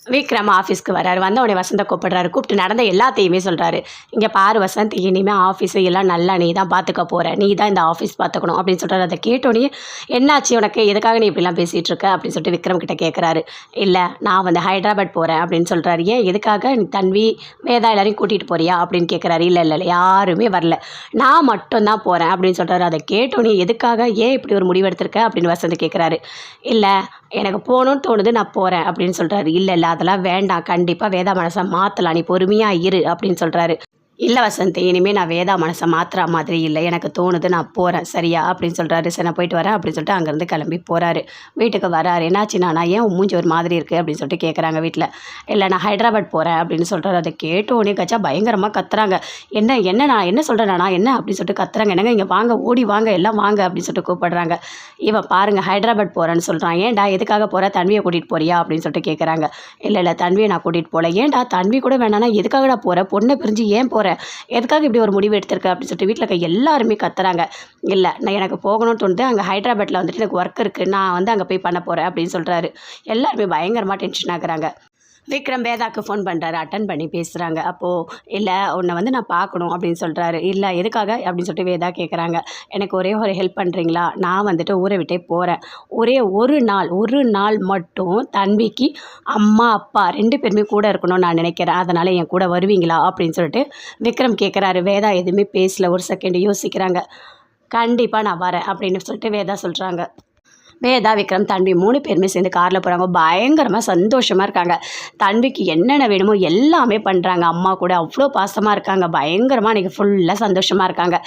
விக்ரம் ஆஃபீஸ்க்கு வராரு. வந்த உடனே வசந்த கூப்பிடுறாரு. கூப்பிட்டு நடந்த எல்லாத்தையுமே சொல்றாரு. "இங்க பாரு வசந்த், இனிமே ஆஃபீஸ எல்லாம் நல்லா நீ தான் பார்த்துக்க போற. நீ தான் இந்த ஆஃபீஸ் பார்த்துக்கணும்" அப்படின்னு சொல்றாரு. அத கேட்டோனயே, "என்னாச்சு உனக்கு? எதுக்காக நீ இப்படிலாம் பேசிட்டு இருக்க?" அப்படின்னு சொல்லிட்டு விக்ரம் கிட்ட கேட்குறாரு. "இல்ல, நான் வந்து ஹைதராபாத் போறேன்" அப்படின்னு சொல்றாரு. "ஏன் எதுக்காக? நீ தன்வி, வேதா எல்லாரையும் கூட்டிட்டு போறியா?" அப்படின்னு கேட்குறாரு. "இல்ல இல்ல இல்ல, யாருமே வரல. நான் மட்டும் தான் போறேன்" அப்படின்னு சொல்றாரு. அத கேட்டோனே, "எதுக்காக? ஏன் இப்படி ஒரு முடிவு எடுத்திருக்க?" அப்படின்னு வசந்த் கேட்குறாரு. "இல்ல, எனக்கு போகணும்னு தோணுது, நான் போறேன்" அப்படின்னு சொல்றாரு. "இல்ல இல்ல, அதெல்லாம் வேண்டாம். கண்டிப்பா வேதா மனச மாத்தலாம். நீ பொறுமையா இரு" அப்படின்னு சொல்றாரு. "இல்ல வசந்த், இனிமே நான் வேதா மனச மாத்துற மாதிரி இல்ல. எனக்கு தோணுது, நான் போறேன். சரியா?" அப்படின்னு சொல்றாரு. "சரி, நான் போயிட்டு வரேன்" அப்படின்னு சொல்லிட்டு அங்கேருந்து கிளம்பி போறாரு. வீட்டுக்கு வராரு. "என்னாச்சுண்ணா? நான் ஏன் உன் மூஞ்சி ஒரு மாதிரி இருக்கு?" அப்படின்னு சொல்லிட்டு கேட்குறாங்க வீட்ல. "இல்ல, நான் ஹைதராபாத் போறேன்" அப்படின்னு சொல்றாரு. அத கேட்ட உடனே கச்சா பயங்கரமா கத்துறாங்க. "என்ன நான் என்ன சொல்றேன் நானா? என்ன?" அப்படின்னு சொல்லிட்டு கத்துறாங்க. "என்னங்க இங்க வாங்க, ஓடி வாங்க, எல்லாம் வாங்க" அப்படின்னு சொல்லிட்டு கூப்பிடுறாங்க. இவன் பாருங்க ஹைதராபாத் போறேன்னு சொல்றான். "ஏன்டா, எதுக்காக போற? தன்விய கூட்டிட்டு போறியா?" அப்படின்னு சொல்லிட்டு கேட்குறாங்க. "இல்ல இல்ல, தன்விய நான் கூட்டிட்டு போல." "ஏன்டா, தன்வி கூட வேணான்னா எதுக்காகடா போற? பொண்ண பிரிஞ்சு ஏன் போற? எதுக்காக இப்படி ஒரு முடிவு எடுத்திருக்க?" அப்படின்னு சொல்லிட்டு வீட்ல இருக்க எல்லாருமே கத்துறாங்க. "இல்ல, நான் எனக்கு போகணும்னு தோணுது. அங்க ஹைதராபாத்ல வந்துட்டு எனக்கு ஒர்க் இருக்கு. நான் வந்து அங்க போய் பண்ண போறேன்" அப்படின்னு சொல்றாரு. எல்லாருமே பயங்கரமா டென்ஷன் ஆகுறாங்க. விக்ரம் வேதாக்கு ஃபோன் பண்ணுறாரு. அட்டன் பண்ணி பேசுகிறாங்க. அப்போது, "இல்ல, உன்னை வந்து நான் பார்க்கணும்" அப்படின்னு சொல்கிறாரு. "இல்ல, எதுக்காக?" அப்படின்னு சொல்லிட்டு வேதா கேட்குறாங்க. "எனக்கு ஒரே ஒரு ஹெல்ப் பண்ணுறீங்களா? நான் வந்துட்டு ஊரை விட்டே போகிறேன். ஒரே ஒரு நாள் மட்டும் தன்விக்கு அம்மா, அப்பா 2 பேருமே கூட இருக்கணும்னு நான் நினைக்கிறேன். அதனால் என் கூட வருவீங்களா?" அப்படின்னு சொல்லிட்டு விக்ரம் கேட்குறாரு. வேதா எதுவுமே பேசல. ஒரு செகண்ட் யோசிக்கிறாங்க. "கண்டிப்பா நான் வரேன்" அப்படின்னு சொல்லிட்டு வேதா சொல்கிறாங்க. வேதா, விக்ரம், தன்வி 3 பேருமே சேர்ந்து காரில் போகிறாங்க. பயங்கரமாக சந்தோஷமாக இருக்காங்க. தன்விக்கு என்னென்ன வேணுமோ எல்லாமே பண்ணுறாங்க. அம்மா கூட அவ்வளோ பாசமாக இருக்காங்க. பயங்கரமாக அன்றைக்கி ஃபுல்லாக சந்தோஷமாக இருக்காங்க.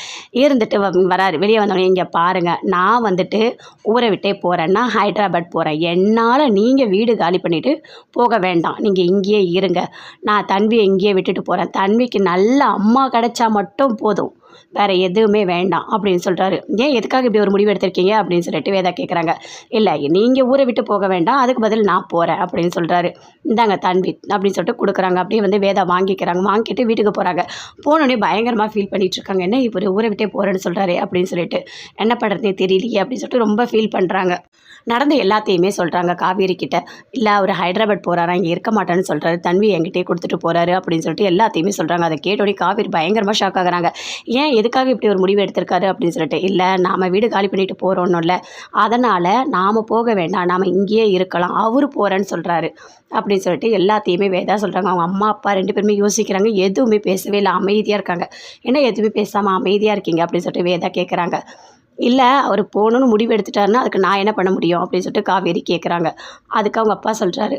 இருந்துட்டு வராரு. வெளியே வந்தோடனே, "இங்கே பாருங்கள், நான் வந்துட்டு ஊரை விட்டே போகிறேன். நான் ஹைதராபாத் போகிறேன். என்னால் நீங்கள் வீடு காலி பண்ணிவிட்டு போக வேண்டாம். நீங்கள் இங்கேயே இருங்க. நான் தன்வியை இங்கேயே விட்டுட்டு போகிறேன். தன்விக்கு நல்ல அம்மா கிடைச்சா மட்டும் போதும். வேறு எதுவுமே வேண்டாம்" அப்படின்னு சொல்கிறாரு. "ஏன், எதுக்காக இப்படி ஒரு முடிவு எடுத்திருக்கீங்க?" அப்படின்னு சொல்லிட்டு வேதா கேட்குறாங்க. "இல்லை, நீங்கள் ஊரை விட்டு போக வேண்டாம். அதுக்கு பதில் நான் போகிறேன்" அப்படின்னு சொல்கிறாரு. "இந்தாங்க தன்வி" அப்படின்னு சொல்லிட்டு கொடுக்குறாங்க. அப்படியே வந்து வேதா வாங்கிக்கிறாங்க. வாங்கிட்டு வீட்டுக்கு போகிறாங்க. போனோடனே பயங்கரமாக ஃபீல் பண்ணிகிட்டு இருக்காங்க. "என்ன இவர் ஊரை விட்டே போகிறேன்னு சொல்கிறாரு" அப்படின்னு சொல்லிட்டு. "என்ன பண்ணுறதுனே தெரியலையே" அப்படின்னு சொல்லிட்டு ரொம்ப ஃபீல் பண்ணுறாங்க. நடந்த எல்லாத்தையுமே சொல்கிறாங்க காவேரி கிட்ட. "இல்லை, அவர் ஹைதராபாத் போகிறாராம், இங்கே இருக்க மாட்டேன்னு சொல்கிறாரு. தன்வி என்கிட்டயே கொடுத்துட்டு போகிறாரு" அப்படின்னு சொல்லிட்டு எல்லாத்தையுமே சொல்கிறாங்க. அதை கேட்டோடனே காவேரி பயங்கரமாக ஷாக் ஆகுறாங்க. "ஏன், எதுக்காக இப்படி ஒரு முடிவு எடுத்திருக்காரு?" அப்படின்னு சொல்லிட்டு. "இல்லை, நாம் வீடு காலி பண்ணிட்டு போகிறோன்னு இல்லை, அதனால் நாம் போக வேண்டாம், நாம் இங்கேயே இருக்கலாம். அவரு போகிறேன்னு சொல்கிறாரு" அப்படின்னு சொல்லிட்டு எல்லாத்தையுமே வேதா சொல்கிறாங்க. அவங்க அம்மா, அப்பா 2 பேருமே யோசிக்கிறாங்க. எதுவுமே பேசவே இல்லை, அமைதியாக இருக்காங்க. "என்ன எதுவுமே பேசாமல் அமைதியாக இருக்கீங்க?" அப்படின்னு சொல்லிட்டு வேதா கேட்குறாங்க. "இல்லை, அவர் போகணுன்னு முடிவு எடுத்துட்டாருன்னா அதுக்கு நான் என்ன பண்ண முடியும்?" அப்படின்னு சொல்லிட்டு காவேரி கேட்குறாங்க. அதுக்கு அவங்க அப்பா சொல்கிறாரு,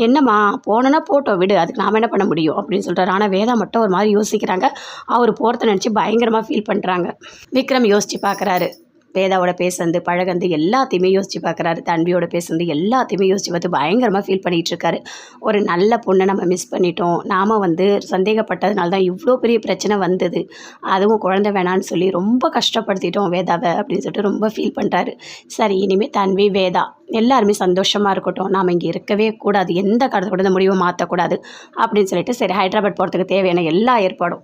"என்னம்மா, போனோன்னா போட்டோம் விடு, அதுக்கு நாம் என்ன பண்ண முடியும்?" அப்படின்னு சொல்கிறாரு. ஆனால் வேதா மட்டும் ஒரு மாதிரி யோசிக்கிறாங்க. அவர் போகிறத நினச்சி பயங்கரமாக ஃபீல் பண்ணுறாங்க. விக்ரம் யோசித்து பார்க்குறாரு. வேதாவோட பேசுனது, பழகுனது எல்லாத்தையுமே யோசித்து பார்க்குறாரு. தன்வியோட பேசுனது எல்லாத்தையுமே யோசித்து பார்த்து பயங்கரமாக ஃபீல் பண்ணிகிட்டு இருக்காரு. ஒரு நல்ல பொண்ணை நம்ம மிஸ் பண்ணிட்டோம். நாம் வந்து சந்தேகப்பட்டதுனால தான் இவ்வளோ பெரிய பிரச்சனை வந்தது. அதுவும் குழந்தை வேணான்னு சொல்லி ரொம்ப கஷ்டப்படுத்திட்டோம் வேதாவை அப்படின்னு சொல்லிட்டு ரொம்ப ஃபீல் பண்ணுறாரு. சரி, இனிமேல் தன்வி, வேதா எல்லாருமே சந்தோஷமாக இருக்கட்டும். நாம் இங்கே இருக்கவே கூடாது. எந்த காலத்தை கூட இந்த முடிவை மாற்றக்கூடாது அப்படின்னு சொல்லிட்டு, சரி ஹைதராபாத் போகிறதுக்கு தேவையான எல்லா ஏற்பாடும்